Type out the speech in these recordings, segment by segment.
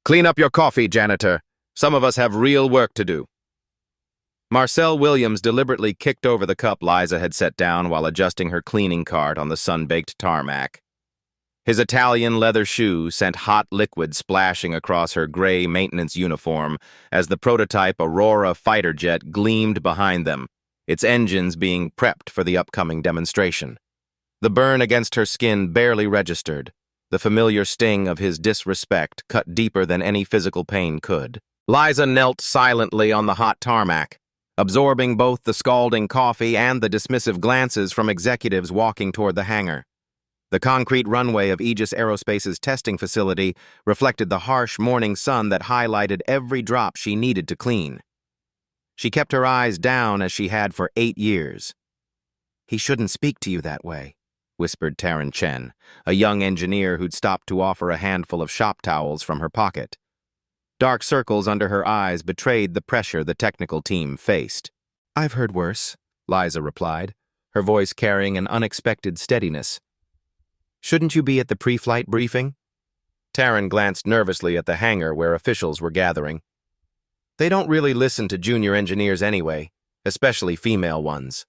Clean up your coffee, Janitor. Some of us have real work to do. Marcel Williams deliberately kicked over the cup Liza had set down while adjusting her cleaning cart on the sun-baked tarmac. His Italian leather shoe sent hot liquid splashing across her gray maintenance uniform as the prototype Aurora fighter jet gleamed behind them, its engines being prepped for the upcoming demonstration. The burn against her skin barely registered. The familiar sting of his disrespect cut deeper than any physical pain could. Liza knelt silently on the hot tarmac, absorbing both the scalding coffee and the dismissive glances from executives walking toward the hangar. The concrete runway of Aegis Aerospace's testing facility reflected the harsh morning sun that highlighted every drop she needed to clean. She kept her eyes down as she had for 8 years. "He shouldn't speak to you that way," whispered Taryn Chen, a young engineer who'd stopped to offer a handful of shop towels from her pocket. Dark circles under her eyes betrayed the pressure the technical team faced. "I've heard worse," Liza replied, her voice carrying an unexpected steadiness. "Shouldn't you be at the pre-flight briefing?" Taryn glanced nervously at the hangar where officials were gathering. They don't really listen to junior engineers anyway, especially female ones.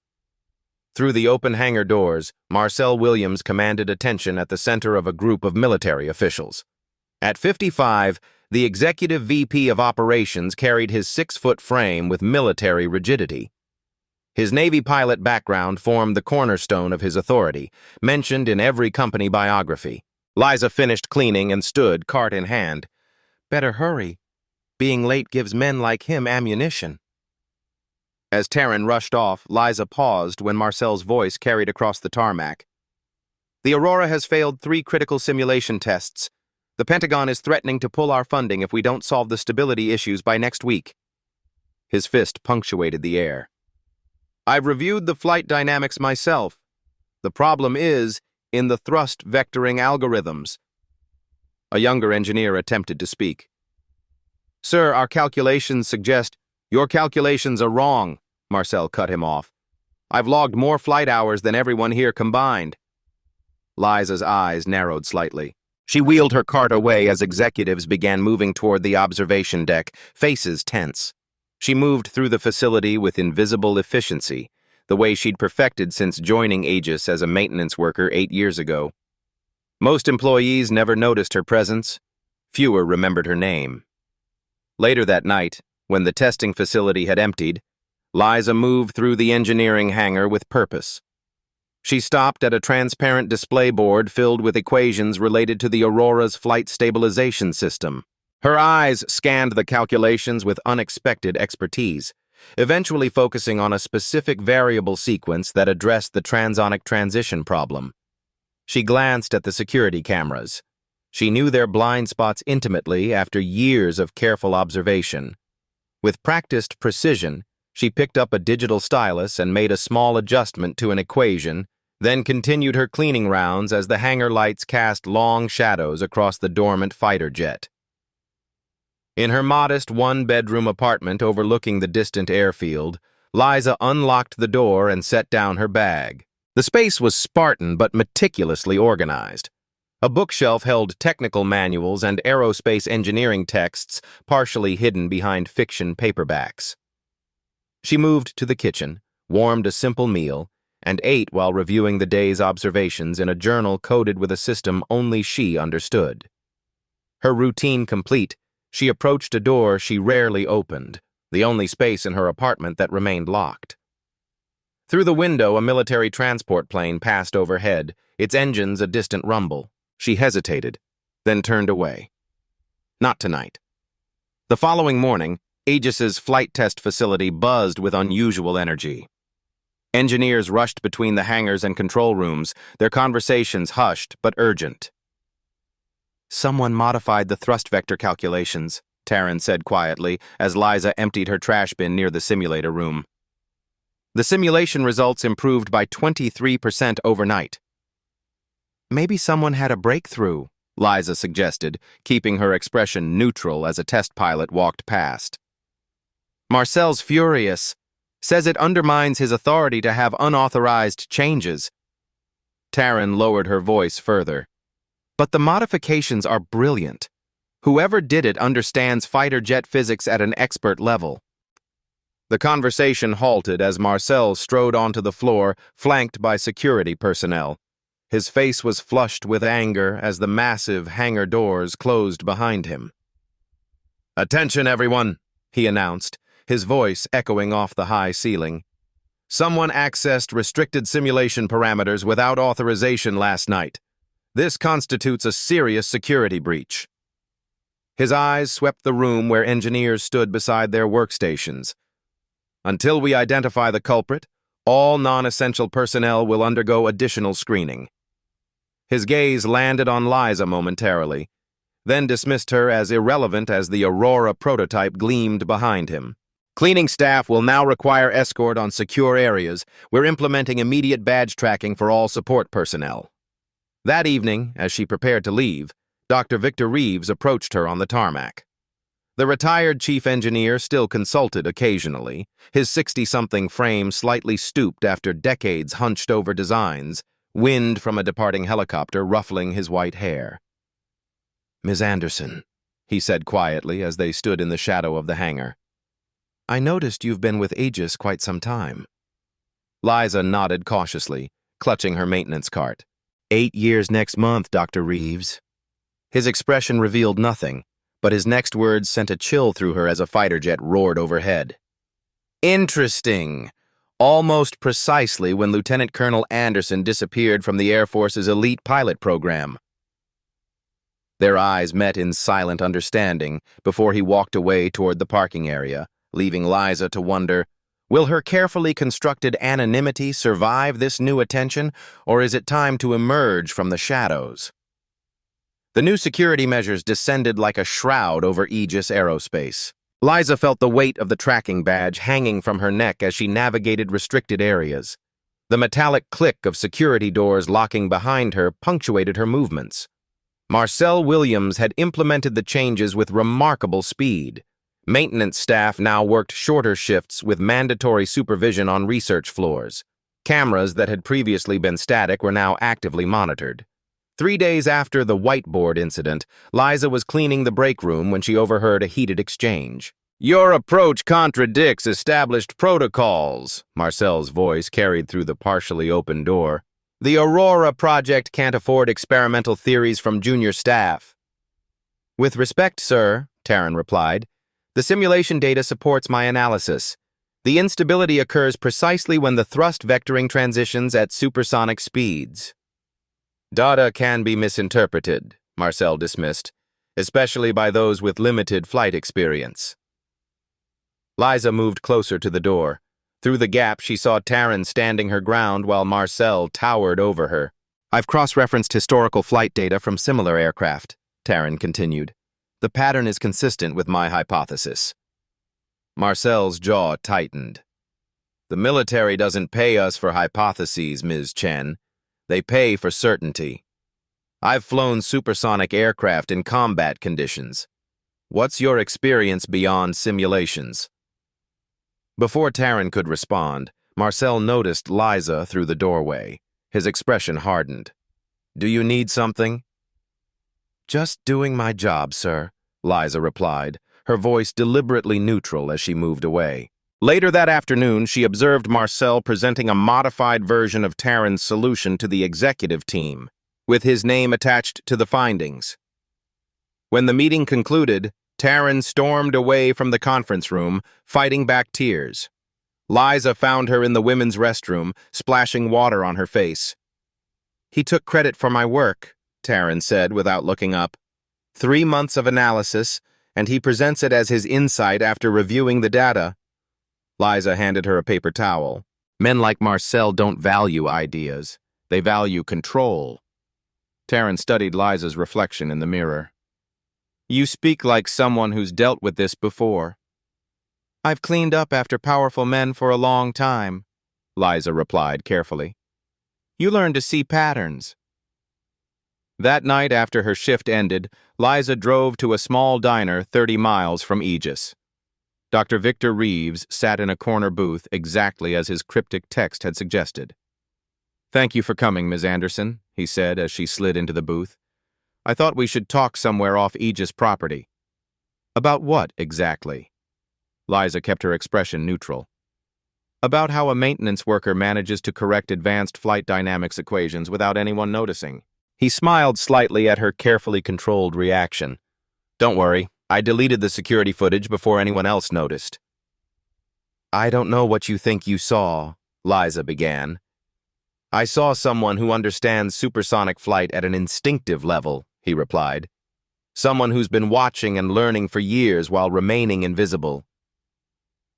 Through the open hangar doors, Marcel Williams commanded attention at the center of a group of military officials. At 55, the executive VP of operations carried his 6-foot frame with military rigidity. His Navy pilot background formed the cornerstone of his authority, mentioned in every company biography. Liza finished cleaning and stood, cart in hand. "Better hurry. Being late gives men like him ammunition." As Taryn rushed off, Liza paused when Marcel's voice carried across the tarmac. "The Aurora has failed 3 critical simulation tests. The Pentagon is threatening to pull our funding if we don't solve the stability issues by next week." His fist punctuated the air. "I've reviewed the flight dynamics myself. The problem is in the thrust vectoring algorithms." A younger engineer attempted to speak. "Sir, our calculations suggest—" "Your calculations are wrong," Marcel cut him off. "I've logged more flight hours than everyone here combined." Liza's eyes narrowed slightly. She wheeled her cart away as executives began moving toward the observation deck, faces tense. She moved through the facility with invisible efficiency, the way she'd perfected since joining Aegis as a maintenance worker 8 years ago. Most employees never noticed her presence. Fewer remembered her name. Later that night, when the testing facility had emptied, Liza moved through the engineering hangar with purpose. She stopped at a transparent display board filled with equations related to the Aurora's flight stabilization system. Her eyes scanned the calculations with unexpected expertise, eventually focusing on a specific variable sequence that addressed the transonic transition problem. She glanced at the security cameras. She knew their blind spots intimately after years of careful observation. With practiced precision, she picked up a digital stylus and made a small adjustment to an equation, then continued her cleaning rounds as the hangar lights cast long shadows across the dormant fighter jet. In her modest 1-bedroom apartment overlooking the distant airfield, Liza unlocked the door and set down her bag. The space was Spartan but meticulously organized. A bookshelf held technical manuals and aerospace engineering texts, partially hidden behind fiction paperbacks. She moved to the kitchen, warmed a simple meal, and ate while reviewing the day's observations in a journal coded with a system only she understood. Her routine complete, she approached a door she rarely opened, the only space in her apartment that remained locked. Through the window, a military transport plane passed overhead, its engines a distant rumble. She hesitated, then turned away. Not tonight. The following morning, Aegis's flight test facility buzzed with unusual energy. Engineers rushed between the hangars and control rooms, their conversations hushed but urgent. "Someone modified the thrust vector calculations," Taryn said quietly as Liza emptied her trash bin near the simulator room. The simulation results improved by 23% overnight. "Maybe someone had a breakthrough," Liza suggested, keeping her expression neutral as a test pilot walked past. "Marcel's furious. Says it undermines his authority to have unauthorized changes." Taryn lowered her voice further. "But the modifications are brilliant. Whoever did it understands fighter jet physics at an expert level. The conversation halted as Marcel strode onto the floor, flanked by security personnel. His face was flushed with anger as the massive hangar doors closed behind him. "Attention, everyone," he announced, his voice echoing off the high ceiling. "Someone accessed restricted simulation parameters without authorization last night. This constitutes a serious security breach." His eyes swept the room where engineers stood beside their workstations. "Until we identify the culprit, all non-essential personnel will undergo additional screening." His gaze landed on Liza momentarily, then dismissed her as irrelevant as the Aurora prototype gleamed behind him. "Cleaning staff will now require escort on secure areas. We're implementing immediate badge tracking for all support personnel." That evening, as she prepared to leave, Dr. Victor Reeves approached her on the tarmac. The retired chief engineer still consulted occasionally, his 60-something frame slightly stooped after decades hunched over designs, wind from a departing helicopter ruffling his white hair. "Ms. Anderson," he said quietly as they stood in the shadow of the hangar. "I noticed you've been with Aegis quite some time." Liza nodded cautiously, clutching her maintenance cart. 8 years next month, Dr. Reeves." His expression revealed nothing, but his next words sent a chill through her as a fighter jet roared overhead. "Interesting. Almost precisely when Lieutenant Colonel Anderson disappeared from the Air Force's elite pilot program." Their eyes met in silent understanding before he walked away toward the parking area, leaving Liza to wonder, will her carefully constructed anonymity survive this new attention, or is it time to emerge from the shadows? The new security measures descended like a shroud over Aegis Aerospace. Liza felt the weight of the tracking badge hanging from her neck as she navigated restricted areas. The metallic click of security doors locking behind her punctuated her movements. Marcel Williams had implemented the changes with remarkable speed. Maintenance staff now worked shorter shifts with mandatory supervision on research floors. Cameras that had previously been static were now actively monitored. 3 days after the whiteboard incident, Liza was cleaning the break room when she overheard a heated exchange. "Your approach contradicts established protocols," Marcel's voice carried through the partially open door. "The Aurora project can't afford experimental theories from junior staff." "With respect, sir," Taryn replied, "the simulation data supports my analysis. The instability occurs precisely when the thrust vectoring transitions at supersonic speeds." "Data can be misinterpreted," Marcel dismissed, "especially by those with limited flight experience." Liza moved closer to the door. Through the gap, she saw Taryn standing her ground while Marcel towered over her. "I've cross-referenced historical flight data from similar aircraft," Taryn continued. "The pattern is consistent with my hypothesis." Marcel's jaw tightened. "The military doesn't pay us for hypotheses, Ms. Chen. They pay for certainty. I've flown supersonic aircraft in combat conditions. What's your experience beyond simulations?" Before Taryn could respond, Marcel noticed Liza through the doorway. His expression hardened. "Do you need something?" "Just doing my job, sir," Liza replied, her voice deliberately neutral as she moved away. Later that afternoon, she observed Marcel presenting a modified version of Taryn's solution to the executive team, with his name attached to the findings. When the meeting concluded, Taryn stormed away from the conference room, fighting back tears. Liza found her in the women's restroom, splashing water on her face. "He took credit for my work," Taryn said without looking up. 3 months of analysis, and he presents it as his insight after reviewing the data. Liza handed her a paper towel. "Men like Marcel don't value ideas. They value control." Taryn studied Liza's reflection in the mirror. "You speak like someone who's dealt with this before." "I've cleaned up after powerful men for a long time," Liza replied carefully. "You learn to see patterns." That night after her shift ended, Liza drove to a small diner 30 miles from Aegis. Dr. Victor Reeves sat in a corner booth exactly as his cryptic text had suggested. "Thank you for coming, Ms. Anderson," he said as she slid into the booth. I thought we should talk somewhere off Aegis property. About what, exactly? Liza kept her expression neutral. About how a maintenance worker manages to correct advanced flight dynamics equations without anyone noticing. He smiled slightly at her carefully controlled reaction. Don't worry, I deleted the security footage before anyone else noticed. I don't know what you think you saw, Liza began. I saw someone who understands supersonic flight at an instinctive level, he replied. Someone who's been watching and learning for years while remaining invisible.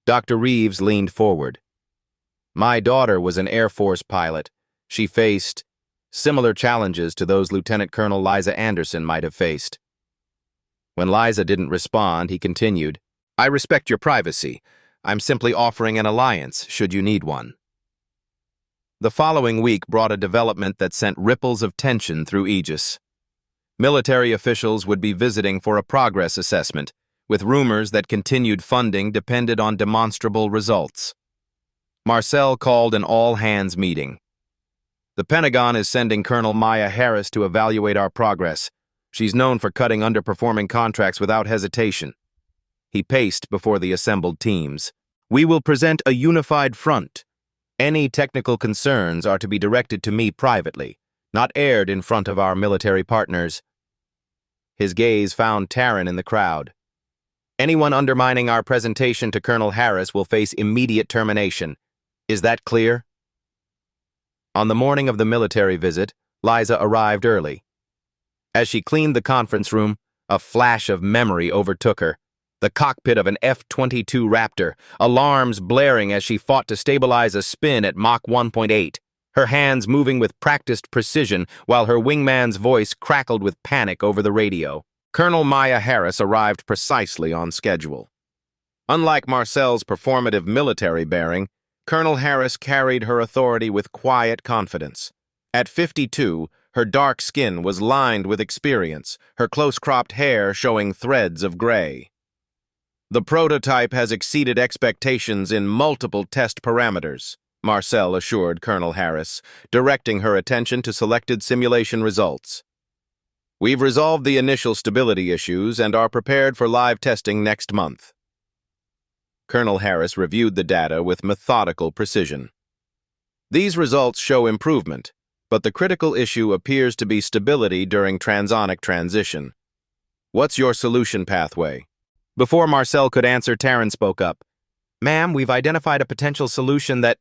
Dr. Reeves leaned forward. My daughter was an Air Force pilot. She faced similar challenges to those Lieutenant Colonel Liza Anderson might have faced. When Liza didn't respond, he continued, I respect your privacy. I'm simply offering an alliance, should you need one. The following week brought a development that sent ripples of tension through Aegis. Military officials would be visiting for a progress assessment, with rumors that continued funding depended on demonstrable results. Marcel called an all-hands meeting. The Pentagon is sending Colonel Maya Harris to evaluate our progress. She's known for cutting underperforming contracts without hesitation. He paced before the assembled teams. We will present a unified front. Any technical concerns are to be directed to me privately, not aired in front of our military partners. His gaze found Taryn in the crowd. Anyone undermining our presentation to Colonel Harris will face immediate termination. Is that clear? On the morning of the military visit, Liza arrived early. As she cleaned the conference room, a flash of memory overtook her. The cockpit of an F-22 Raptor, alarms blaring as she fought to stabilize a spin at Mach 1.8, her hands moving with practiced precision while her wingman's voice crackled with panic over the radio. Colonel Maya Harris arrived precisely on schedule. Unlike Marcel's performative military bearing, Colonel Harris carried her authority with quiet confidence. At 52, her dark skin was lined with experience, her close-cropped hair showing threads of gray. The prototype has exceeded expectations in multiple test parameters, Marcel assured Colonel Harris, directing her attention to selected simulation results. We've resolved the initial stability issues and are prepared for live testing next month. Colonel Harris reviewed the data with methodical precision. These results show improvement, but the critical issue appears to be stability during transonic transition. What's your solution pathway? Before Marcel could answer, Taryn spoke up. Ma'am, we've identified a potential solution that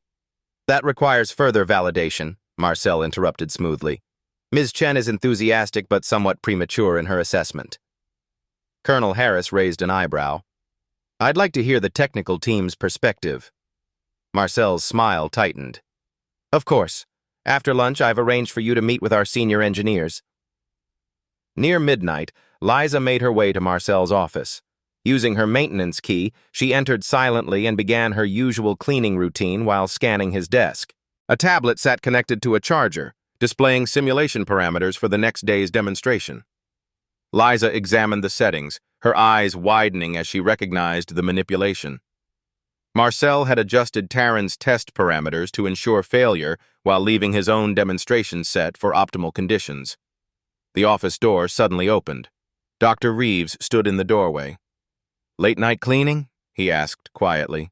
requires further validation, Marcel interrupted smoothly. Ms. Chen is enthusiastic but somewhat premature in her assessment. Colonel Harris raised an eyebrow. I'd like to hear the technical team's perspective. Marcel's smile tightened. Of course. After lunch, I've arranged for you to meet with our senior engineers. Near midnight, Liza made her way to Marcel's office. Using her maintenance key, she entered silently and began her usual cleaning routine while scanning his desk. A tablet sat connected to a charger, displaying simulation parameters for the next day's demonstration. Liza examined the settings, her eyes widening as she recognized the manipulation. Marcel had adjusted Taryn's test parameters to ensure failure while leaving his own demonstration set for optimal conditions. The office door suddenly opened. Dr. Reeves stood in the doorway. Late night cleaning? He asked quietly.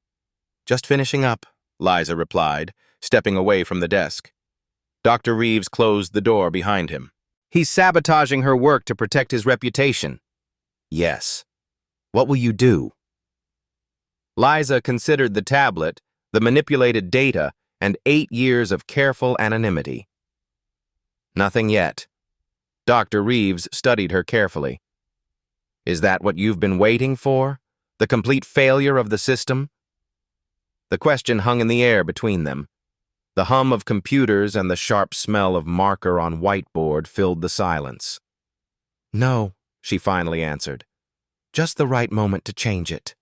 Just finishing up, Liza replied, stepping away from the desk. Dr. Reeves closed the door behind him. He's sabotaging her work to protect his reputation. Yes. What will you do? Liza considered the tablet, the manipulated data, and 8 years of careful anonymity. Nothing yet. Dr. Reeves studied her carefully. Is that what you've been waiting for? The complete failure of the system? The question hung in the air between them. The hum of computers and the sharp smell of marker on whiteboard filled the silence. No, she finally answered. Just the right moment to change it.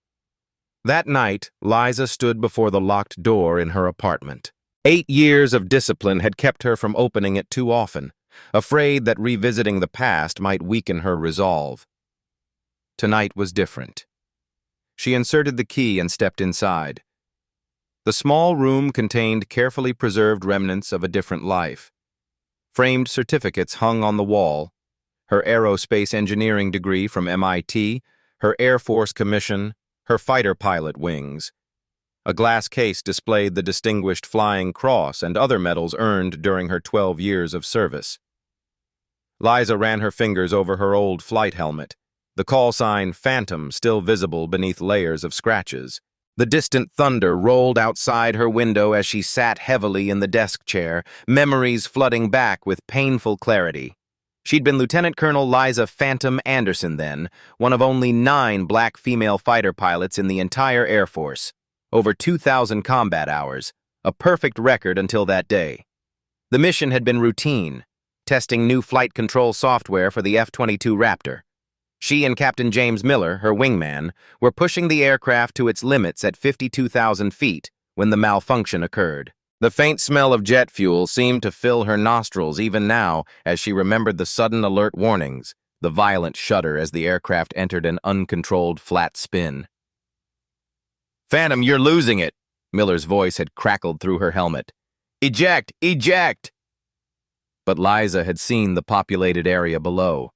That night, Liza stood before the locked door in her apartment. 8 years of discipline had kept her from opening it too often, afraid that revisiting the past might weaken her resolve. Tonight was different. She inserted the key and stepped inside. The small room contained carefully preserved remnants of a different life. Framed certificates hung on the wall. her aerospace engineering degree from MIT, her Air Force commission, her fighter pilot wings. A glass case displayed the Distinguished Flying Cross and other medals earned during her 12 years of service. Liza ran her fingers over her old flight helmet, the call sign Phantom still visible beneath layers of scratches. The distant thunder rolled outside her window as she sat heavily in the desk chair, memories flooding back with painful clarity. She'd been Lieutenant Colonel Liza Phantom Anderson then, one of only 9 black female fighter pilots in the entire Air Force. Over 2,000 combat hours, a perfect record until that day. The mission had been routine, testing new flight control software for the F-22 Raptor. She and Captain James Miller, her wingman, were pushing the aircraft to its limits at 52,000 feet when the malfunction occurred. The faint smell of jet fuel seemed to fill her nostrils even now as she remembered the sudden alert warnings, the violent shudder as the aircraft entered an uncontrolled flat spin. "Phantom, you're losing it," Miller's voice had crackled through her helmet. "Eject! Eject!" But Liza had seen the populated area below.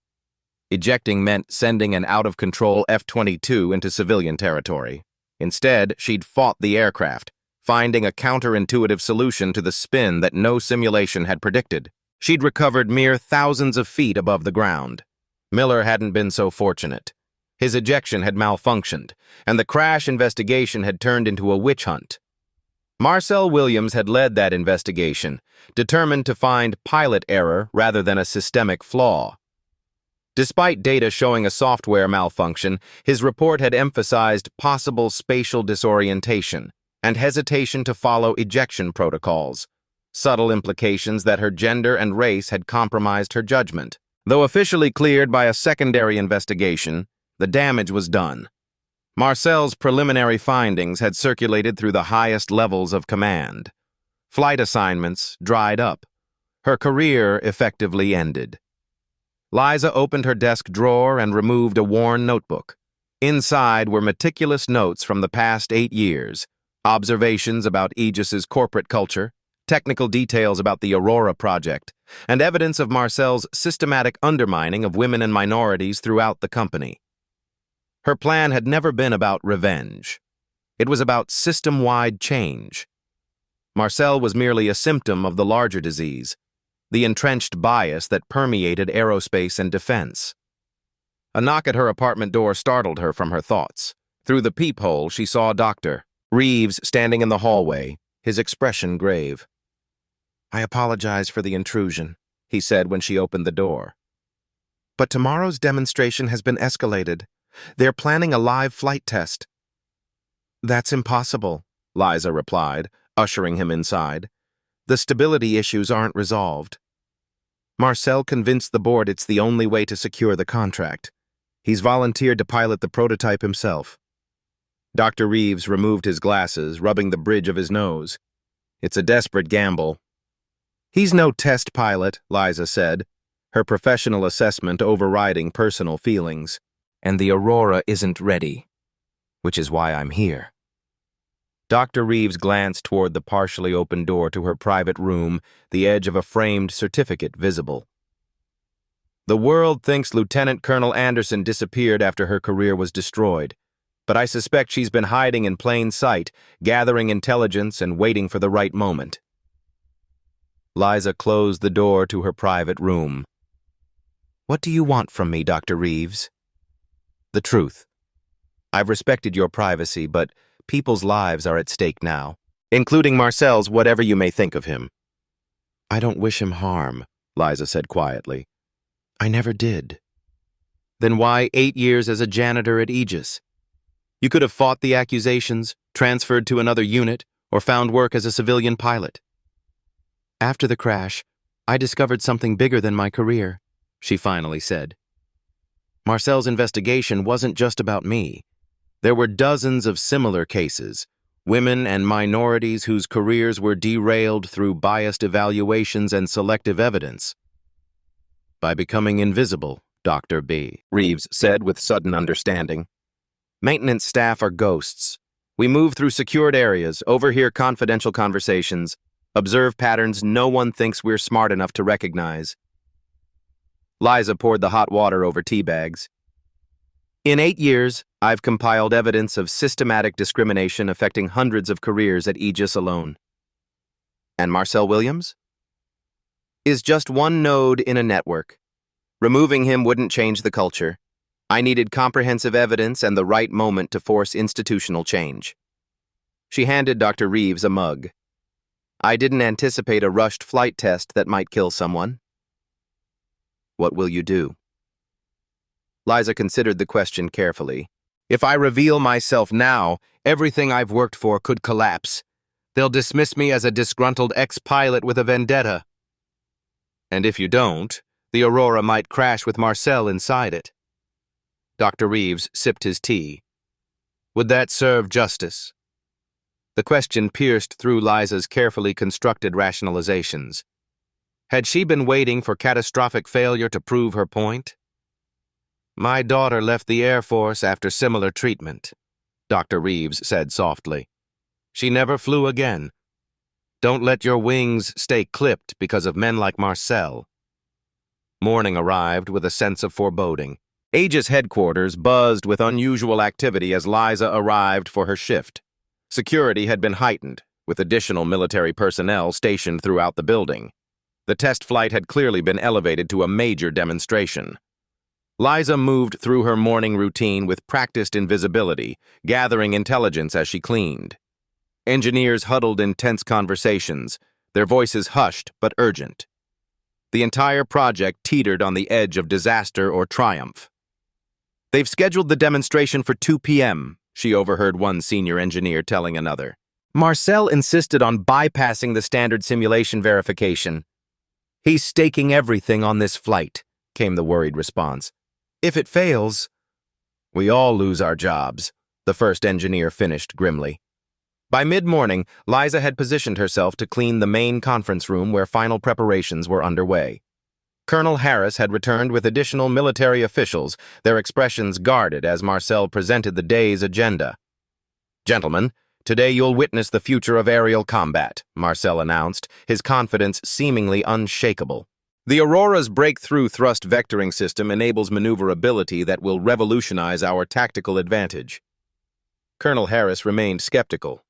Ejecting meant sending an out-of-control F-22 into civilian territory. Instead, she'd fought the aircraft, finding a counterintuitive solution to the spin that no simulation had predicted. She'd recovered mere thousands of feet above the ground. Miller hadn't been so fortunate. His ejection had malfunctioned, and the crash investigation had turned into a witch hunt. Marcel Williams had led that investigation, determined to find pilot error rather than a systemic flaw. Despite data showing a software malfunction, his report had emphasized possible spatial disorientation and hesitation to follow ejection protocols, subtle implications that her gender and race had compromised her judgment. Though officially cleared by a secondary investigation, the damage was done. Marcel's preliminary findings had circulated through the highest levels of command. Flight assignments dried up. Her career effectively ended. Liza opened her desk drawer and removed a worn notebook. Inside were meticulous notes from the past 8 years, observations about Aegis's corporate culture, technical details about the Aurora project, and evidence of Marcel's systematic undermining of women and minorities throughout the company. Her plan had never been about revenge. It was about system-wide change. Marcel was merely a symptom of the larger disease, the entrenched bias that permeated aerospace and defense. A knock at her apartment door startled her from her thoughts. Through the peephole, she saw Dr. Reeves standing in the hallway, his expression grave. "I apologize for the intrusion," he said when she opened the door. "But tomorrow's demonstration has been escalated. They're planning a live flight test." "That's impossible," Liza replied, ushering him inside. "The stability issues aren't resolved. Marcel convinced the board it's the only way to secure the contract. He's volunteered to pilot the prototype himself." Dr. Reeves removed his glasses, rubbing the bridge of his nose. "It's a desperate gamble." "He's no test pilot," Liza said, her professional assessment overriding personal feelings. "And the Aurora isn't ready, which is why I'm here." Dr. Reeves glanced toward the partially open door to her private room, the edge of a framed certificate visible. "The world thinks Lieutenant Colonel Anderson disappeared after her career was destroyed, but I suspect she's been hiding in plain sight, gathering intelligence and waiting for the right moment." Liza closed the door to her private room. "What do you want from me, Dr. Reeves?" "The truth. I've respected your privacy, but people's lives are at stake now, including Marcel's, whatever you may think of him." "I don't wish him harm," Liza said quietly. "I never did." "Then why 8 years as a janitor at Aegis? You could have fought the accusations, transferred to another unit, or found work as a civilian pilot." "After the crash, I discovered something bigger than my career," she finally said. "Marcel's investigation wasn't just about me. There were dozens of similar cases, women and minorities whose careers were derailed through biased evaluations and selective evidence." "By becoming invisible, Dr. B," Reeves said with sudden understanding. "Maintenance staff are ghosts. We move through secured areas, overhear confidential conversations, observe patterns no one thinks we're smart enough to recognize. Liza poured the hot water over tea bags. In 8 years, I've compiled evidence of systematic discrimination affecting hundreds of careers at Aegis alone. And Marcel Williams? Is just one node in a network. Removing him wouldn't change the culture. I needed comprehensive evidence and the right moment to force institutional change. She handed Dr. Reeves a mug. I didn't anticipate a rushed flight test that might kill someone. What will you do? Liza considered the question carefully. If I reveal myself now, everything I've worked for could collapse. They'll dismiss me as a disgruntled ex-pilot with a vendetta. And if you don't, the Aurora might crash with Marcel inside it. Dr. Reeves sipped his tea. Would that serve justice? The question pierced through Liza's carefully constructed rationalizations. Had she been waiting for catastrophic failure to prove her point? My daughter left the Air Force after similar treatment, Dr. Reeves said softly. She never flew again. Don't let your wings stay clipped because of men like Marcel. Morning arrived with a sense of foreboding. Aegis headquarters buzzed with unusual activity as Liza arrived for her shift. Security had been heightened, with additional military personnel stationed throughout the building. The test flight had clearly been elevated to a major demonstration. Liza moved through her morning routine with practiced invisibility, gathering intelligence as she cleaned. Engineers huddled in tense conversations, their voices hushed but urgent. The entire project teetered on the edge of disaster or triumph. They've scheduled the demonstration for 2 p.m., she overheard one senior engineer telling another. Marcel insisted on bypassing the standard simulation verification. He's staking everything on this flight, came the worried response. If it fails, we all lose our jobs, the first engineer finished grimly. By mid-morning, Liza had positioned herself to clean the main conference room where final preparations were underway. Colonel Harris had returned with additional military officials, their expressions guarded as Marcel presented the day's agenda. Gentlemen, today you'll witness the future of aerial combat, Marcel announced, his confidence seemingly unshakable. The Aurora's breakthrough thrust vectoring system enables maneuverability that will revolutionize our tactical advantage. Colonel Harris remained skeptical.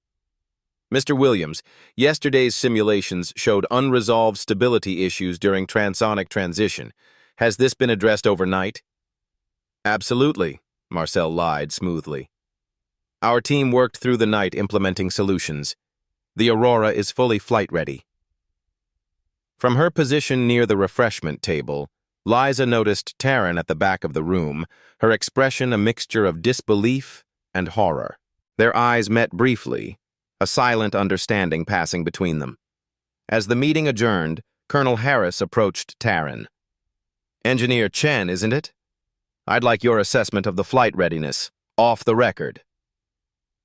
Mr. Williams, yesterday's simulations showed unresolved stability issues during transonic transition. Has this been addressed overnight? Absolutely, Marcel lied smoothly. Our team worked through the night implementing solutions. The Aurora is fully flight-ready. From her position near the refreshment table, Liza noticed Taryn at the back of the room, her expression a mixture of disbelief and horror. Their eyes met briefly, a silent understanding passing between them. As the meeting adjourned, Colonel Harris approached Taryn. Engineer Chen, isn't it? I'd like your assessment of the flight readiness, off the record.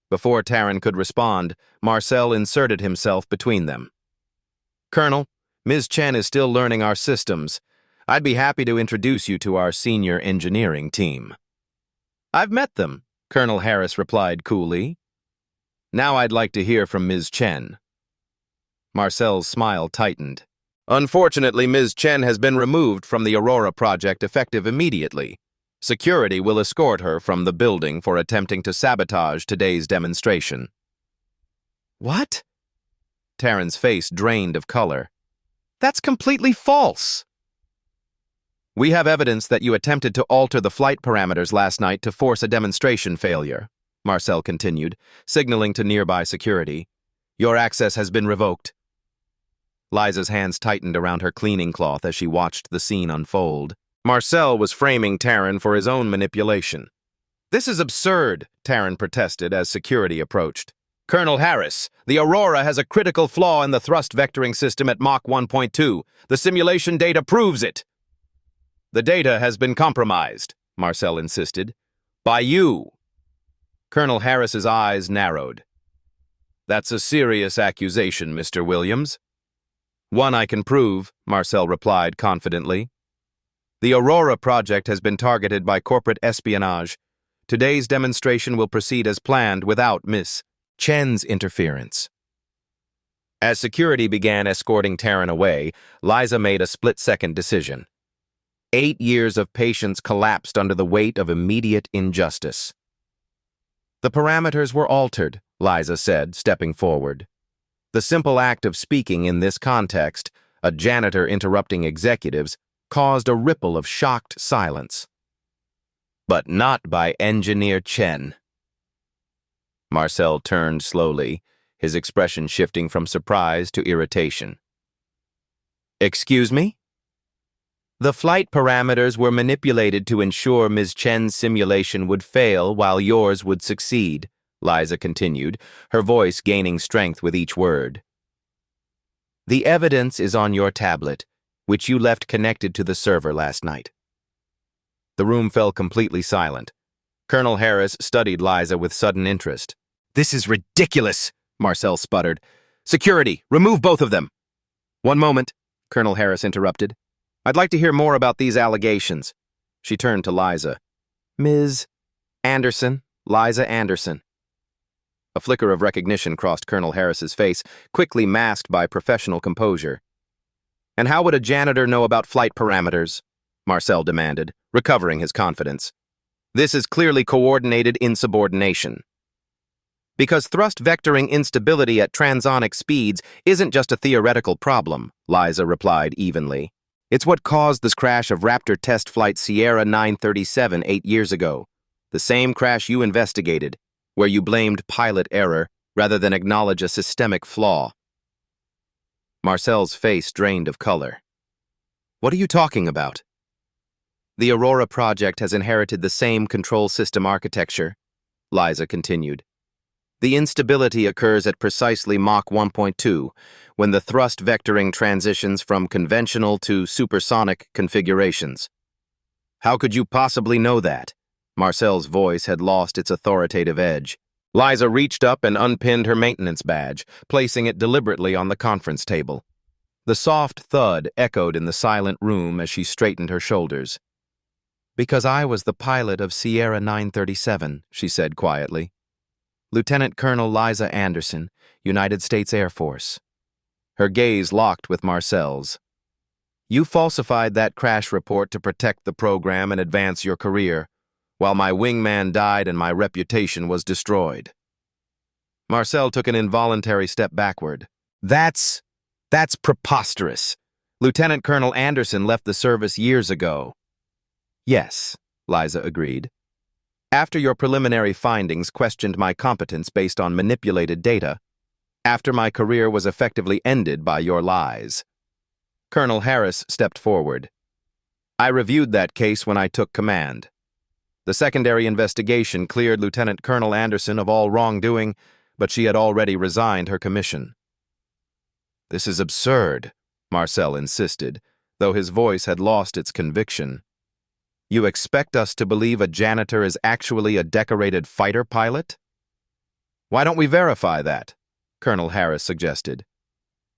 Before Taryn could respond, Marcel inserted himself between them. Colonel, Ms. Chen is still learning our systems. I'd be happy to introduce you to our senior engineering team. I've met them, Colonel Harris replied coolly. Now I'd like to hear from Ms. Chen. Marcel's smile tightened. Unfortunately, Ms. Chen has been removed from the Aurora project effective immediately. Security will escort her from the building for attempting to sabotage today's demonstration. What? Taryn's face drained of color. That's completely false. We have evidence that you attempted to alter the flight parameters last night to force a demonstration failure, Marcel continued, signaling to nearby security. Your access has been revoked. Liza's hands tightened around her cleaning cloth as she watched the scene unfold. Marcel was framing Taryn for his own manipulation. This is absurd, Taryn protested as security approached. Colonel Harris, the Aurora has a critical flaw in the thrust vectoring system at Mach 1.2. The simulation data proves it. The data has been compromised, Marcel insisted. By you. Colonel Harris's eyes narrowed. That's a serious accusation, Mr. Williams. One I can prove, Marcel replied confidently. The Aurora project has been targeted by corporate espionage. Today's demonstration will proceed as planned without Miss Chen's interference. As security began escorting Taryn away, Liza made a split-second decision. 8 years of patience collapsed under the weight of immediate injustice. The parameters were altered, Liza said, stepping forward. The simple act of speaking in this context, a janitor interrupting executives, caused a ripple of shocked silence. But not by Engineer Chen. Marcel turned slowly, his expression shifting from surprise to irritation. Excuse me? The flight parameters were manipulated to ensure Ms. Chen's simulation would fail while yours would succeed, Liza continued, her voice gaining strength with each word. The evidence is on your tablet, which you left connected to the server last night. The room fell completely silent. Colonel Harris studied Liza with sudden interest. This is ridiculous, Marcel sputtered. Security, remove both of them. One moment, Colonel Harris interrupted. I'd like to hear more about these allegations. She turned to Liza. Ms. Anderson, Liza Anderson. A flicker of recognition crossed Colonel Harris's face, quickly masked by professional composure. And how would a janitor know about flight parameters? Marcel demanded, recovering his confidence. This is clearly coordinated insubordination. Because thrust vectoring instability at transonic speeds isn't just a theoretical problem, Liza replied evenly. It's what caused this crash of Raptor test flight Sierra 937 8 years ago. The same crash you investigated, where you blamed pilot error rather than acknowledge a systemic flaw. Marcel's face drained of color. What are you talking about? The Aurora project has inherited the same control system architecture, Liza continued. The instability occurs at precisely Mach 1.2, when the thrust vectoring transitions from conventional to supersonic configurations. How could you possibly know that? Marcel's voice had lost its authoritative edge. Liza reached up and unpinned her maintenance badge, placing it deliberately on the conference table. The soft thud echoed in the silent room as she straightened her shoulders. Because I was the pilot of Sierra 937, she said quietly. Lieutenant Colonel Liza Anderson, United States Air Force. Her gaze locked with Marcel's. You falsified that crash report to protect the program and advance your career, while my wingman died and my reputation was destroyed. Marcel took an involuntary step backward. That's preposterous. Lieutenant Colonel Anderson left the service years ago. Yes, Liza agreed. After your preliminary findings questioned my competence based on manipulated data, after my career was effectively ended by your lies. Colonel Harris stepped forward. I reviewed that case when I took command. The secondary investigation cleared Lieutenant Colonel Anderson of all wrongdoing, but she had already resigned her commission. This is absurd, Marcel insisted, though his voice had lost its conviction. You expect us to believe a janitor is actually a decorated fighter pilot? Why don't we verify that? Colonel Harris suggested.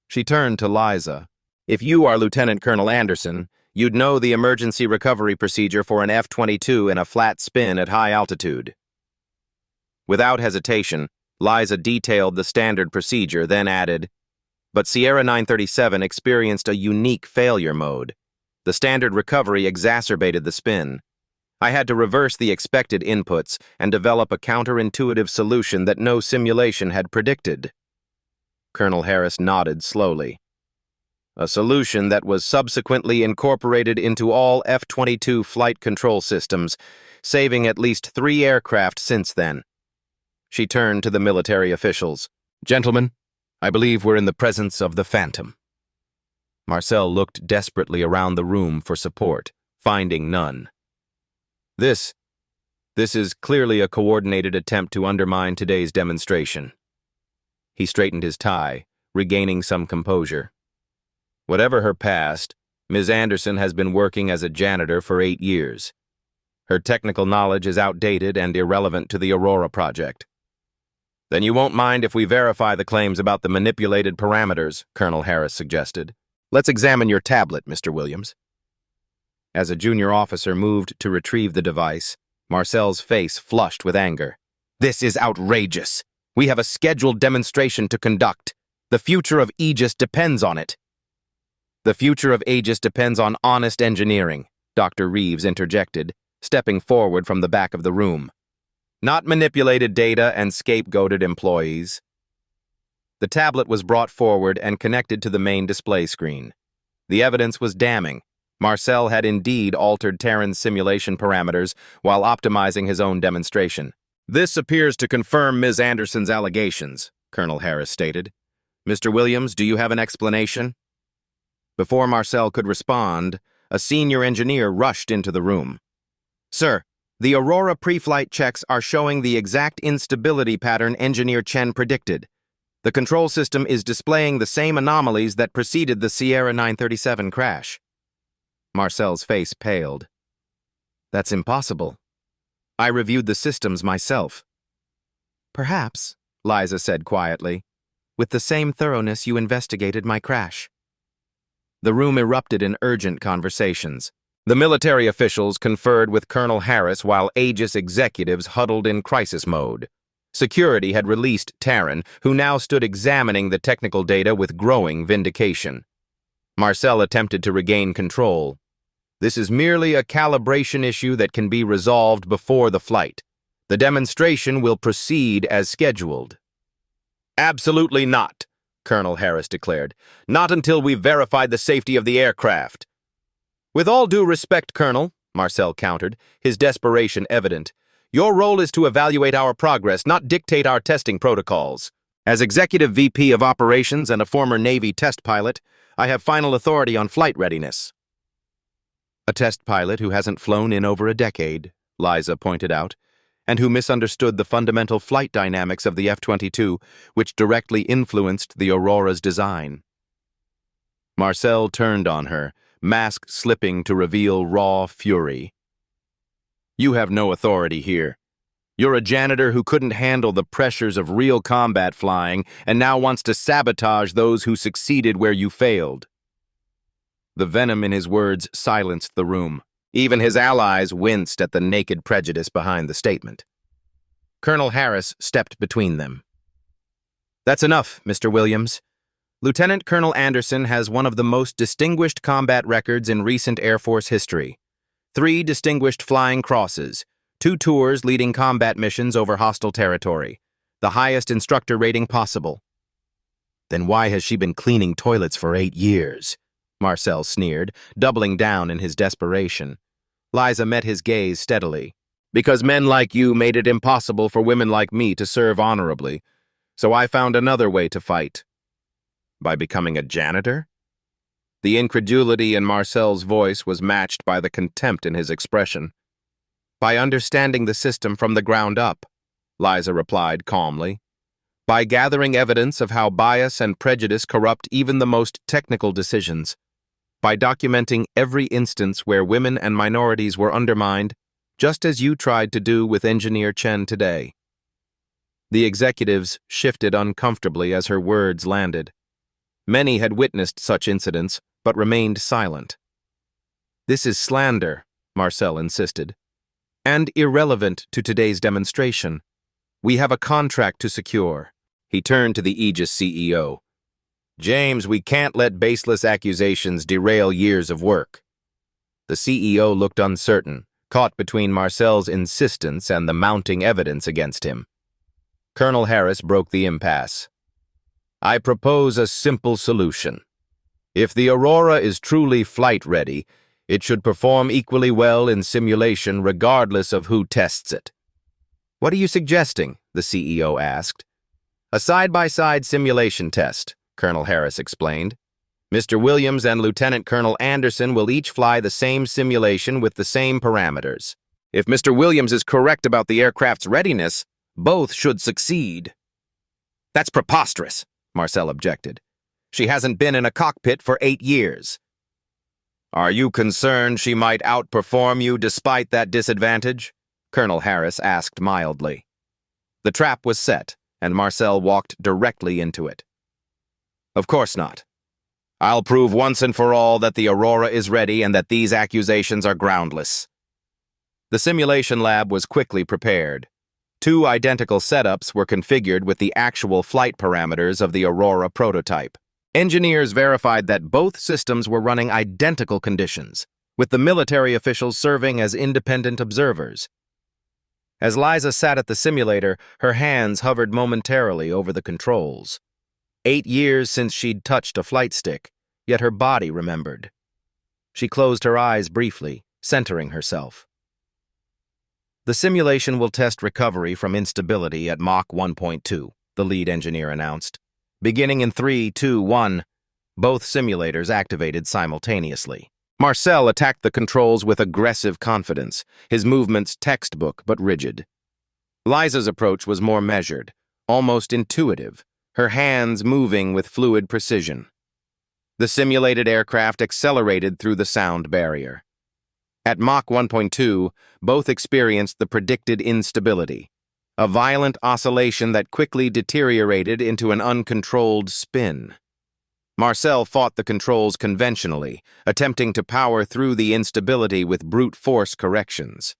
She turned to Liza. If you are Lieutenant Colonel Anderson, you'd know the emergency recovery procedure for an F-22 in a flat spin at high altitude. Without hesitation, Liza detailed the standard procedure, then added, but Sierra 937 experienced a unique failure mode. The standard recovery exacerbated the spin. I had to reverse the expected inputs and develop a counterintuitive solution that no simulation had predicted. Colonel Harris nodded slowly. A solution that was subsequently incorporated into all F-22 flight control systems, saving at least 3 aircraft since then. She turned to the military officials. Gentlemen, I believe we're in the presence of the Phantom. Marcel looked desperately around the room for support, finding none. This is clearly a coordinated attempt to undermine today's demonstration. He straightened his tie, regaining some composure. Whatever her past, Ms. Anderson has been working as a janitor for 8 years. Her technical knowledge is outdated and irrelevant to the Aurora project. Then you won't mind if we verify the claims about the manipulated parameters, Colonel Harris suggested. Let's examine your tablet, Mr. Williams. As a junior officer moved to retrieve the device, Marcel's face flushed with anger. This is outrageous. We have a scheduled demonstration to conduct. The future of Aegis depends on it. The future of Aegis depends on honest engineering, Dr. Reeves interjected, stepping forward from the back of the room. Not manipulated data and scapegoated employees. The tablet was brought forward and connected to the main display screen. The evidence was damning. Marcel had indeed altered Terran's simulation parameters while optimizing his own demonstration. "This appears to confirm Ms. Anderson's allegations," Colonel Harris stated. "Mr. Williams, do you have an explanation?" Before Marcel could respond, a senior engineer rushed into the room. "Sir, the Aurora pre-flight checks are showing the exact instability pattern Engineer Chen predicted. The control system is displaying the same anomalies that preceded the Sierra 937 crash." Marcel's face paled. "That's impossible. I reviewed the systems myself." "Perhaps," Liza said quietly, "with the same thoroughness you investigated my crash." The room erupted in urgent conversations. The military officials conferred with Colonel Harris while Aegis executives huddled in crisis mode. Security had released Terran, who now stood examining the technical data with growing vindication. Marcel attempted to regain control. "This is merely a calibration issue that can be resolved before the flight. The demonstration will proceed as scheduled." "Absolutely not," Colonel Harris declared. "Not until we've verified the safety of the aircraft." "With all due respect, Colonel," Marcel countered, his desperation evident, "your role is to evaluate our progress, not dictate our testing protocols. As Executive VP of Operations and a former Navy test pilot, I have final authority on flight readiness." "A test pilot who hasn't flown in over a decade," Liza pointed out, "and who misunderstood the fundamental flight dynamics of the F-22, which directly influenced the Aurora's design." Marcel turned on her, mask slipping to reveal raw fury. "You have no authority here. You're a janitor who couldn't handle the pressures of real combat flying and now wants to sabotage those who succeeded where you failed." The venom in his words silenced the room. Even his allies winced at the naked prejudice behind the statement. Colonel Harris stepped between them. "That's enough, Mr. Williams. Lieutenant Colonel Anderson has one of the most distinguished combat records in recent Air Force history. 3 distinguished flying crosses, 2 tours leading combat missions over hostile territory, the highest instructor rating possible." "Then why has she been cleaning toilets for 8 years?" Marcel sneered, doubling down in his desperation. Liza met his gaze steadily. "Because men like you made it impossible for women like me to serve honorably, so I found another way to fight." "By becoming a janitor?" The incredulity in Marcel's voice was matched by the contempt in his expression. "By understanding the system from the ground up," Liza replied calmly. "By gathering evidence of how bias and prejudice corrupt even the most technical decisions. By documenting every instance where women and minorities were undermined, just as you tried to do with Engineer Chen today." The executives shifted uncomfortably as her words landed. Many had witnessed such incidents, but remained silent. "This is slander," Marcel insisted, "and irrelevant to today's demonstration. We have a contract to secure." He turned to the Aegis CEO. "James, we can't let baseless accusations derail years of work." The CEO looked uncertain, caught between Marcel's insistence and the mounting evidence against him. Colonel Harris broke the impasse. "I propose a simple solution. If the Aurora is truly flight-ready, it should perform equally well in simulation regardless of who tests it." "What are you suggesting?" the CEO asked. "A side-by-side simulation test," Colonel Harris explained. "Mr. Williams and Lieutenant Colonel Anderson will each fly the same simulation with the same parameters. If Mr. Williams is correct about the aircraft's readiness, both should succeed." "That's preposterous," Marcel objected. "She hasn't been in a cockpit for 8 years." "Are you concerned she might outperform you despite that disadvantage?" Colonel Harris asked mildly. The trap was set, and Marcel walked directly into it. "Of course not. I'll prove once and for all that the Aurora is ready and that these accusations are groundless." The simulation lab was quickly prepared. 2 identical setups were configured with the actual flight parameters of the Aurora prototype. Engineers verified that both systems were running identical conditions. with the military officials serving as independent observers. As Liza sat at the simulator, her hands hovered momentarily over the controls. 8 years since she'd touched a flight stick, yet her body remembered. She closed her eyes briefly, centering herself. The simulation will test recovery from instability at Mach 1.2, the lead engineer announced. Beginning in 3, 2, 1, both simulators activated simultaneously. Marcel attacked the controls with aggressive confidence, his movements textbook but rigid. Liza's approach was more measured, almost intuitive, her hands moving with fluid precision. The simulated aircraft accelerated through the sound barrier. At Mach 1.2, both experienced the predicted instability, a violent oscillation that quickly deteriorated into an uncontrolled spin. Marcel fought the controls conventionally, attempting to power through the instability with brute force corrections.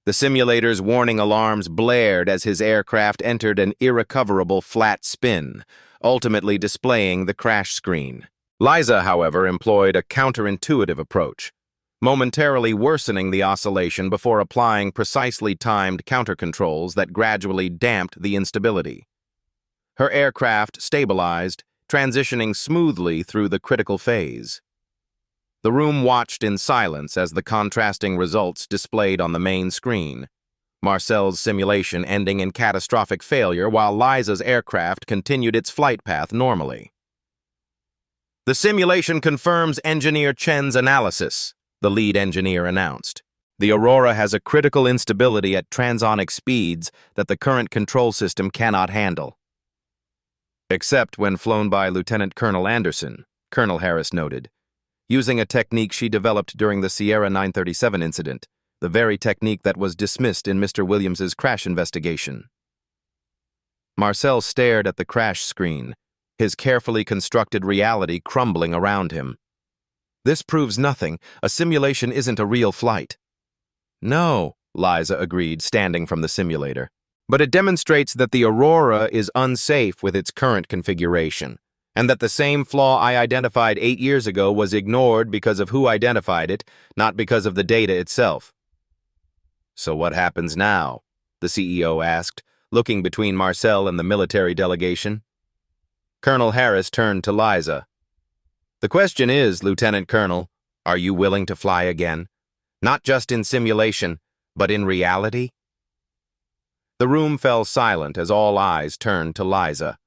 The simulator's warning alarms blared as his aircraft entered an irrecoverable flat spin, ultimately displaying the crash screen. Liza, however, employed a counterintuitive approach, momentarily worsening the oscillation before applying precisely timed countercontrols that gradually damped the instability. Her aircraft stabilized, transitioning smoothly through the critical phase. The room watched in silence as the contrasting results displayed on the main screen, Marcel's simulation ending in catastrophic failure while Liza's aircraft continued its flight path normally. "The simulation confirms Engineer Chen's analysis," the lead engineer announced. "The Aurora has a critical instability at transonic speeds that the current control system cannot handle." "Except when flown by Lieutenant Colonel Anderson," Colonel Harris noted, using a technique she developed during the Sierra 937 incident, the very technique that was dismissed in Mr. Williams's crash investigation. Marcel stared at the crash screen, his carefully constructed reality crumbling around him. "This proves nothing. A simulation isn't a real flight." "No," Liza agreed, standing from the simulator. "But it demonstrates that the Aurora is unsafe with its current configuration, and that the same flaw I identified 8 years ago was ignored because of who identified it, not because of the data itself." "So what happens now?" the CEO asked, looking between Marcel and the military delegation. Colonel Harris turned to Liza. "The question is, Lieutenant Colonel, are you willing to fly again? Not just in simulation, but in reality?" The room fell silent as all eyes turned to Liza.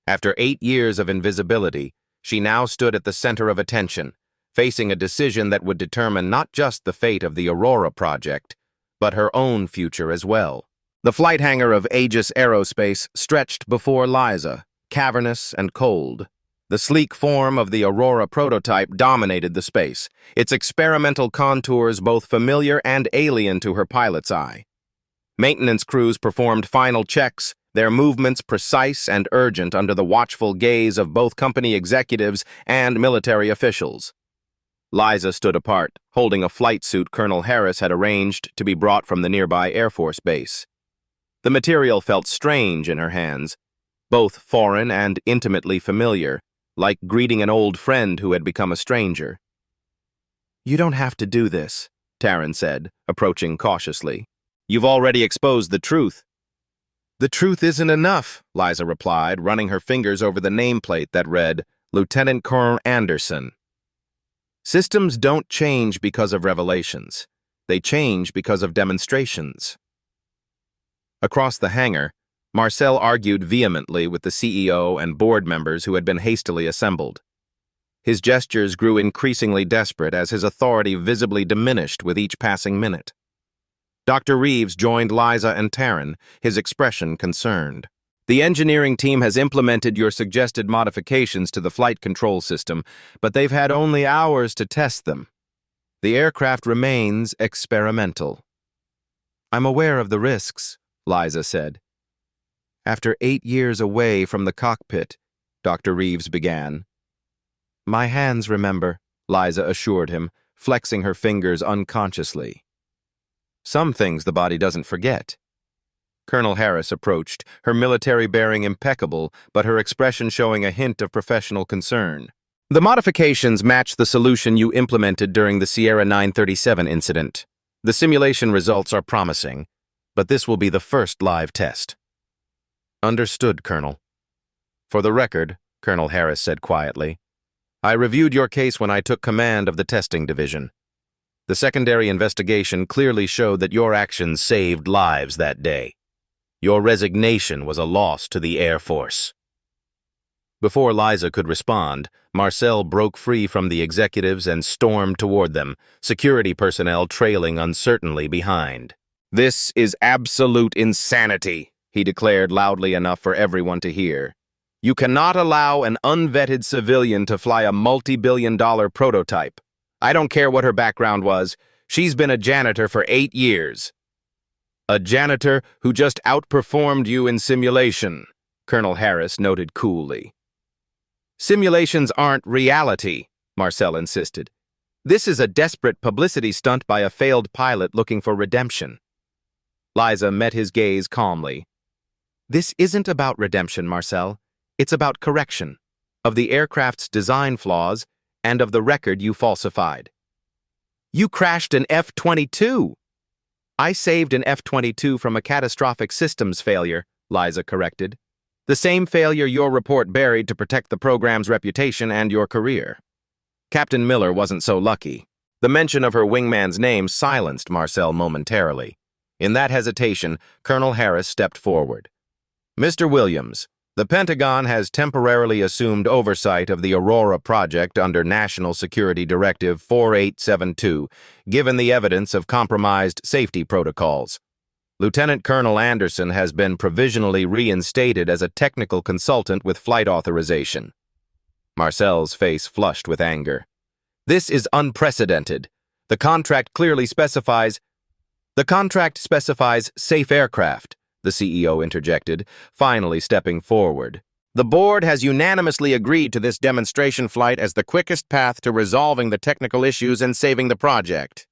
After 8 years of invisibility, she now stood at the center of attention, facing a decision that would determine not just the fate of the Aurora project, but her own future as well. The flight hangar of Aegis Aerospace stretched before Liza, cavernous and cold. The sleek form of the Aurora prototype dominated the space, its experimental contours both familiar and alien to her pilot's eye. Maintenance crews performed final checks, their movements precise and urgent under the watchful gaze of both company executives and military officials. Liza stood apart, holding a flight suit Colonel Harris had arranged to be brought from the nearby Air Force base. The material felt strange in her hands, both foreign and intimately familiar, like greeting an old friend who had become a stranger. "You don't have to do this," Taryn said, approaching cautiously. "You've already exposed the truth." "The truth isn't enough," Liza replied, running her fingers over the nameplate that read, Lieutenant Colonel Anderson. "Systems don't change because of revelations. They change because of demonstrations." Across the hangar, Marcel argued vehemently with the CEO and board members who had been hastily assembled. His gestures grew increasingly desperate as his authority visibly diminished with each passing minute. Dr. Reeves joined Liza and Taryn, his expression concerned. "The engineering team has implemented your suggested modifications to the flight control system, but they've had only hours to test them. The aircraft remains experimental." "I'm aware of the risks," Liza said. "After 8 years away from the cockpit," Dr. Reeves began. "My hands remember," Liza assured him, flexing her fingers unconsciously. "Some things the body doesn't forget." Colonel Harris approached, her military bearing impeccable, but her expression showing a hint of professional concern. The modifications match the solution you implemented during the Sierra 937 incident. The simulation results are promising, but this will be the first live test. Understood, Colonel. For the record, Colonel Harris said quietly, I reviewed your case when I took command of the testing division. The secondary investigation clearly showed that your actions saved lives that day. Your resignation was a loss to the Air Force. Before Liza could respond, Marcel broke free from the executives and stormed toward them, security personnel trailing uncertainly behind. This is absolute insanity, he declared loudly enough for everyone to hear. You cannot allow an unvetted civilian to fly a multi-billion-dollar prototype. I don't care what her background was. She's been a janitor for 8 years. A janitor who just outperformed you in simulation, Colonel Harris noted coolly. Simulations aren't reality, Marcel insisted. This is a desperate publicity stunt by a failed pilot looking for redemption. Liza met his gaze calmly. This isn't about redemption, Marcel. It's about correction of the aircraft's design flaws and of the record you falsified. You crashed an F-22. I saved an F-22 from a catastrophic systems failure, Liza corrected. The same failure your report buried to protect the program's reputation and your career. Captain Miller wasn't so lucky. The mention of her wingman's name silenced Marcel momentarily. In that hesitation, Colonel Harris stepped forward. Mr. Williams, the Pentagon has temporarily assumed oversight of the Aurora project under National Security Directive 4872, given the evidence of compromised safety protocols. Lieutenant Colonel Anderson has been provisionally reinstated as a technical consultant with flight authorization. Marcel's face flushed with anger. This is unprecedented. The contract specifies safe aircraft, the CEO interjected, finally stepping forward. The board has unanimously agreed to this demonstration flight as the quickest path to resolving the technical issues and saving the project.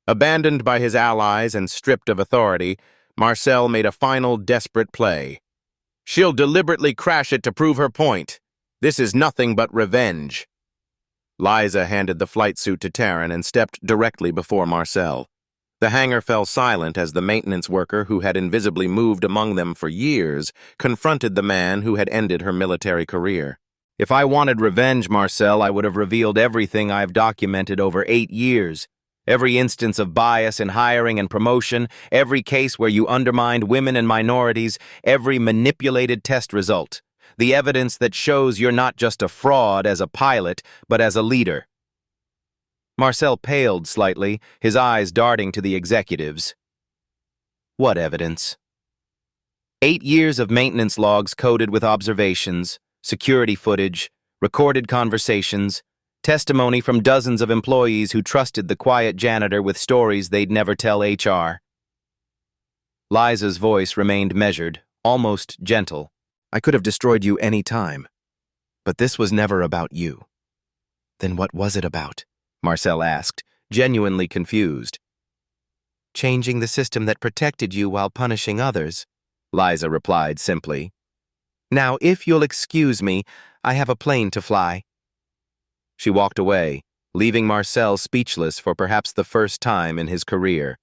Abandoned by his allies and stripped of authority, Marcel made a final desperate play. She'll deliberately crash it to prove her point. This is nothing but revenge. Liza handed the flight suit to Taryn and stepped directly before Marcel. The hangar fell silent as the maintenance worker, who had invisibly moved among them for years, confronted the man who had ended her military career. If I wanted revenge, Marcel, I would have revealed everything I've documented over 8 years. Every instance of bias in hiring and promotion, every case where you undermined women and minorities, every manipulated test result. The evidence that shows you're not just a fraud as a pilot, but as a leader. Marcel paled slightly, his eyes darting to the executives. What evidence? 8 years of maintenance logs coded with observations, security footage, recorded conversations, testimony from dozens of employees who trusted the quiet janitor with stories they'd never tell HR. Liza's voice remained measured, almost gentle. I could have destroyed you any time, but this was never about you. Then what was it about? Marcel asked, genuinely confused. Changing the system that protected you while punishing others, Liza replied simply. Now, if you'll excuse me, I have a plane to fly. She walked away, leaving Marcel speechless for perhaps the first time in his career.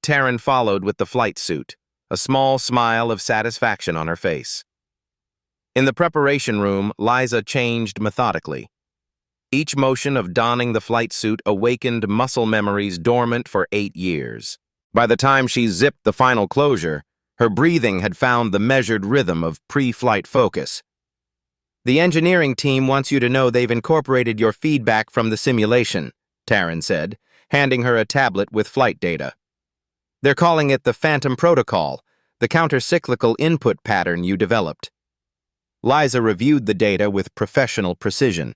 Taryn followed with the flight suit, a small smile of satisfaction on her face. In the preparation room, Liza changed methodically. Each motion of donning the flight suit awakened muscle memories dormant for 8 years. By the time she zipped the final closure, her breathing had found the measured rhythm of pre-flight focus. The engineering team wants you to know they've incorporated your feedback from the simulation, Taryn said, handing her a tablet with flight data. They're calling it the Phantom Protocol, the counter-cyclical input pattern you developed. Liza reviewed the data with professional precision.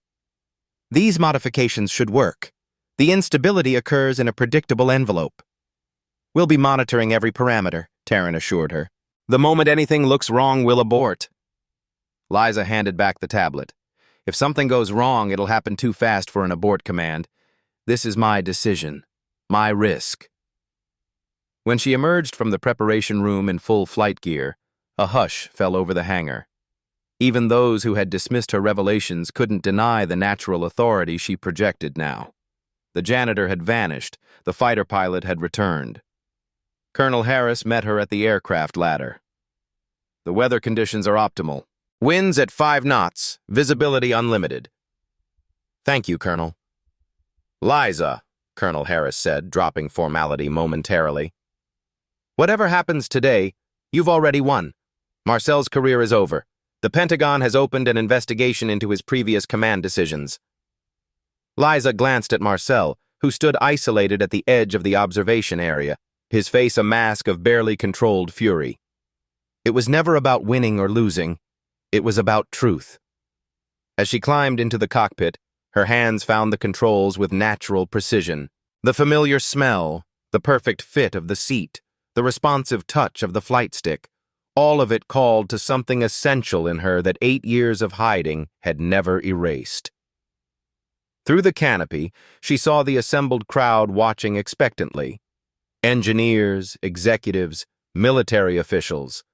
These modifications should work. The instability occurs in a predictable envelope. We'll be monitoring every parameter, Taryn assured her. The moment anything looks wrong, we'll abort. Liza handed back the tablet. If something goes wrong, it'll happen too fast for an abort command. This is my decision, my risk. When she emerged from the preparation room in full flight gear, a hush fell over the hangar. Even those who had dismissed her revelations couldn't deny the natural authority she projected now. The janitor had vanished. The fighter pilot had returned. Colonel Harris met her at the aircraft ladder. The weather conditions are optimal. Winds at 5 knots, visibility unlimited. Thank you, Colonel. Liza, Colonel Harris said, dropping formality momentarily. Whatever happens today, you've already won. Marcel's career is over. The Pentagon has opened an investigation into his previous command decisions. Liza glanced at Marcel, who stood isolated at the edge of the observation area, his face a mask of barely controlled fury. It was never about winning or losing. It was about truth. As she climbed into the cockpit, her hands found the controls with natural precision. The familiar smell, the perfect fit of the seat, the responsive touch of the flight stick, all of it called to something essential in her that 8 years of hiding had never erased. Through the canopy, she saw the assembled crowd watching expectantly. Engineers, executives, military officials.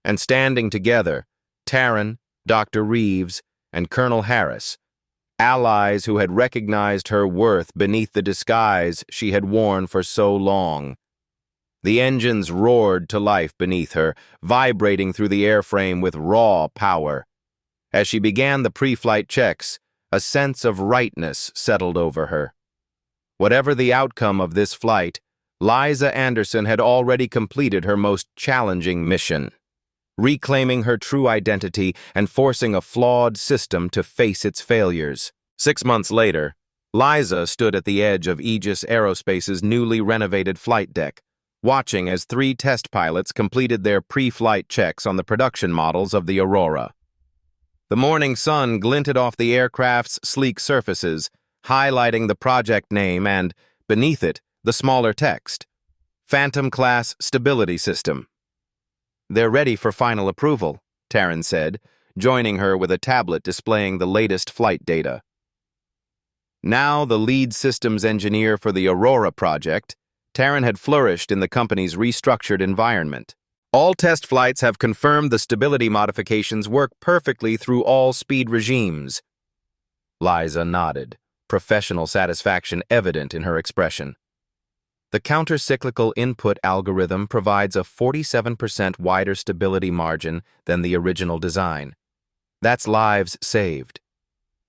And standing together, Taryn, Dr. Reeves, and Colonel Harris, allies who had recognized her worth beneath the disguise she had worn for so long. The engines roared to life beneath her, vibrating through the airframe with raw power. As she began the pre-flight checks, a sense of rightness settled over her. Whatever the outcome of this flight, Liza Anderson had already completed her most challenging mission, reclaiming her true identity and forcing a flawed system to face its failures. 6 months later, Liza stood at the edge of Aegis Aerospace's newly renovated flight deck, watching as 3 test pilots completed their pre-flight checks on the production models of the Aurora. The morning sun glinted off the aircraft's sleek surfaces, highlighting the project name and, beneath it, the smaller text, Phantom Class Stability System. They're ready for final approval, Taryn said, joining her with a tablet displaying the latest flight data. Now the lead systems engineer for the Aurora project, Taryn had flourished in the company's restructured environment. All test flights have confirmed the stability modifications work perfectly through all speed regimes. Liza nodded, professional satisfaction evident in her expression. The counter-cyclical input algorithm provides a 47% wider stability margin than the original design. That's lives saved.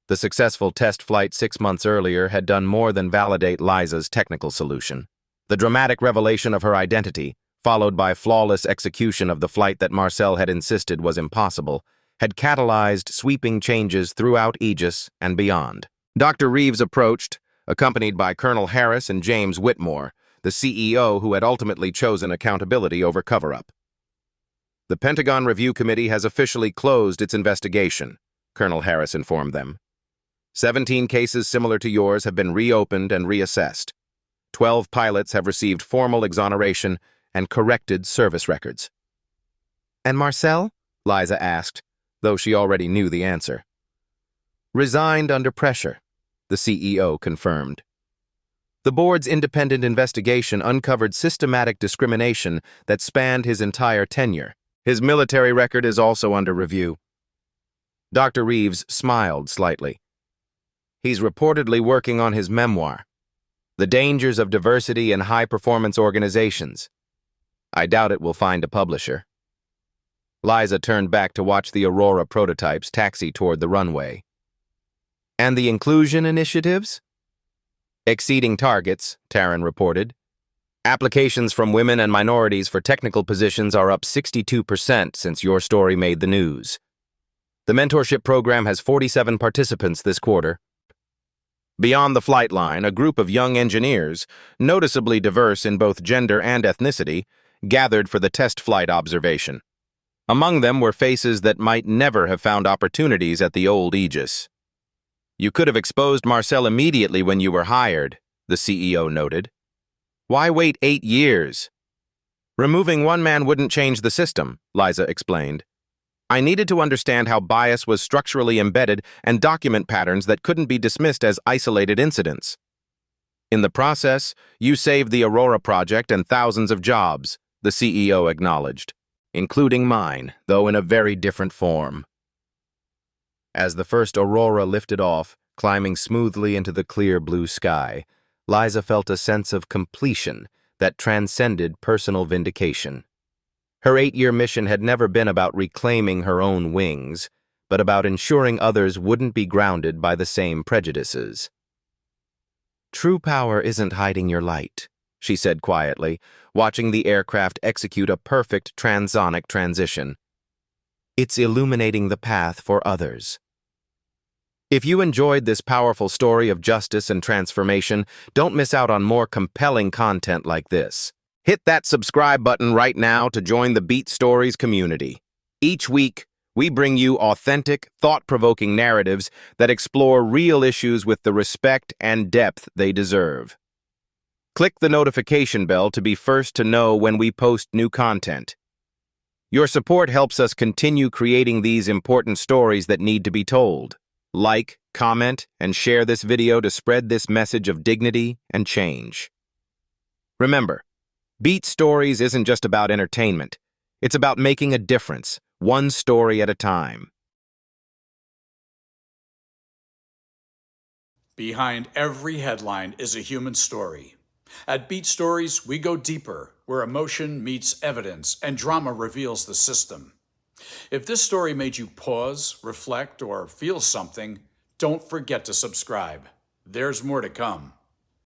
The successful test flight 6 months earlier had done more than validate Liza's technical solution. The dramatic revelation of her identity, followed by flawless execution of the flight that Marcel had insisted was impossible, had catalyzed sweeping changes throughout Aegis and beyond. Dr. Reeves approached, accompanied by Colonel Harris and James Whitmore, the CEO who had ultimately chosen accountability over cover-up. The Pentagon Review Committee has officially closed its investigation, Colonel Harris informed them. 17 cases similar to yours have been reopened and reassessed. 12 pilots have received formal exoneration and corrected service records. And Marcel? Liza asked, though she already knew the answer. Resigned under pressure, the CEO confirmed. The board's independent investigation uncovered systematic discrimination that spanned his entire tenure. His military record is also under review. Dr. Reeves smiled slightly. He's reportedly working on his memoir, The Dangers of Diversity in High-Performance Organizations. I doubt it will find a publisher. Liza turned back to watch the Aurora prototypes taxi toward the runway. And the inclusion initiatives? Exceeding targets, Taryn reported. Applications from women and minorities for technical positions are up 62% since your story made the news. The mentorship program has 47 participants this quarter. Beyond the flight line, a group of young engineers, noticeably diverse in both gender and ethnicity, gathered for the test flight observation. Among them were faces that might never have found opportunities at the old Aegis. You could have exposed Marcel immediately when you were hired, the CEO noted. Why wait 8 years? Removing one man wouldn't change the system, Liza explained. I needed to understand how bias was structurally embedded and document patterns that couldn't be dismissed as isolated incidents. In the process, you saved the Aurora project and thousands of jobs, the CEO acknowledged, including mine, though in a very different form. As the first aurora lifted off, climbing smoothly into the clear blue sky, Liza felt a sense of completion that transcended personal vindication. Her 8-year mission had never been about reclaiming her own wings, but about ensuring others wouldn't be grounded by the same prejudices. "True power isn't hiding your light," she said quietly, watching the aircraft execute a perfect transonic transition. "It's illuminating the path for others." If you enjoyed this powerful story of justice and transformation, don't miss out on more compelling content like this. Hit that subscribe button right now to join the Beat Stories community. Each week, we bring you authentic, thought-provoking narratives that explore real issues with the respect and depth they deserve. Click the notification bell to be first to know when we post new content. Your support helps us continue creating these important stories that need to be told. Like, comment, and share this video to spread this message of dignity and change. Remember, Beat Stories isn't just about entertainment. It's about making a difference, one story at a time. Behind every headline is a human story. At Beat Stories, we go deeper, where emotion meets evidence and drama reveals the system. If this story made you pause, reflect, or feel something, don't forget to subscribe. There's more to come.